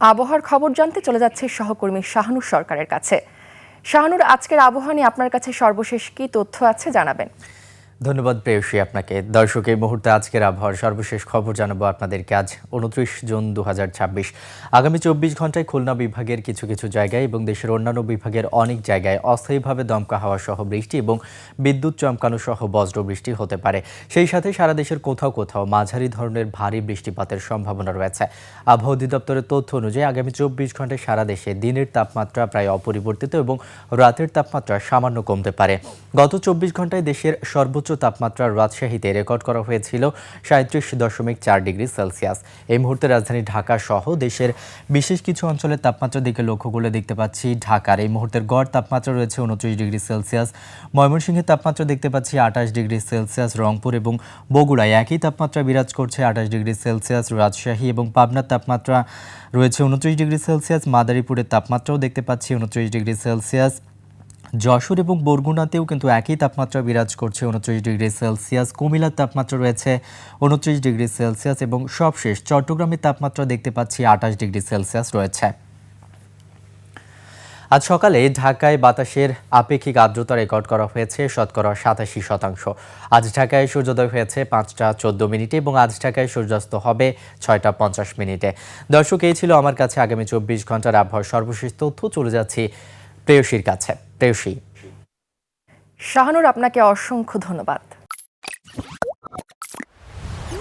আবহাওয়ার খবর জানতে চলে যাচ্ছে সহকর্মী শাহানুর সরকারের কাছে। শাহানুর, আজকের আবহাওয়া নিয়ে আপনার কাছে সর্বশেষ কি তথ্য আছে জানাবেন। ধন্যবাদ প্রেয়সী আপনাকে। দর্শক, এই মুহূর্তে আজকের আবহাওয়ার সর্বশেষ খবর জানাবো আপনাদেরকে। আজ 29 জুন 2026। আগামী 24 ঘন্টায় খুলনা বিভাগের কিছু কিছু জায়গায় এবং দেশের অন্যান্য বিভাগের অনেক জায়গায় অস্থায়ীভাবে দমকা হাওয়া সহ বৃষ্টি এবং বিদ্যুৎ চমকানো সহ বজ্র বৃষ্টি হতে পারে। সেই সাথে সারা দেশের কোথাও কোথাও মাঝারি ধরনের ভারী বৃষ্টিপাতের সম্ভাবনা রয়েছে। আবহাওয়া অধিদপ্তরের তথ্য অনুযায়ী আগামী 24 ঘন্টায় সারা দেশে দিনের তাপমাত্রা প্রায় অপরিবর্তিত এবং রাতের তাপমাত্রা সামান্য কমতে পারে। গত 24 ঘন্টায় দেশের সর্বোচ্চ তাপমাত্রা রাজশাহীতে রেকর্ড করা হয়েছিল 37.4 ডিগ্রি সেলসিয়াস। এই মুহূর্তে রাজধানী ঢাকা সহ দেশের বিশেষ কিছু অঞ্চলের তাপমাত্রার দিকে লক্ষ্য করলে দেখতে পাচ্ছি ঢাকার এই মুহূর্তের গড় তাপমাত্রা রয়েছে 29 ডিগ্রি সেলসিয়াস। ময়মনসিংহের তাপমাত্রা দেখতে পাচ্ছি 28 ডিগ্রি সেলসিয়াস। রংপুর এবং বগুড়ায় একই তাপমাত্রা বিরাজ করছে 28 ডিগ্রি সেলসিয়াস। রাজশাহী এবং পাবনার তাপমাত্রা রয়েছে 29 ডিগ্রি সেলসিয়াস। মাদারীপুরের তাপমাত্রাও দেখতে পাচ্ছি 29 ডিগ্রি সেলসিয়াস। যশোর এবং বরগুনাতেও কিন্তু একই তাপমাত্রা বিরাজ করছে 29 ডিগ্রি সেলসিয়াস। কুমিল্লার তাপমাত্রা রয়েছে 29 ডিগ্রি সেলসিয়াস এবং সবশেষ চট্টগ্রামের তাপমাত্রা দেখতে পাচ্ছি 28 ডিগ্রি সেলসিয়াস রয়েছে। আজ সকালে ঢাকায় বাতাসের আপেক্ষিক আর্দ্রতা রেকর্ড করা হয়েছে 87%। আজ ঢাকায় সূর্যোদয় হয়েছে 5টা 14 মিনিটে এবং আজ ঢাকায় সূর্যাস্ত হবে 6টা 50 মিনিটে। দর্শক, এই ছিল আমার কাছে আগামী 24 ঘন্টার আবহাওয়ার সর্বশেষ তথ্য। চলে যাচ্ছি প্রেয়সীর কাছে। প্রেয়সী। শাহানুর, আপনাকে অসংখ্য ধন্যবাদ।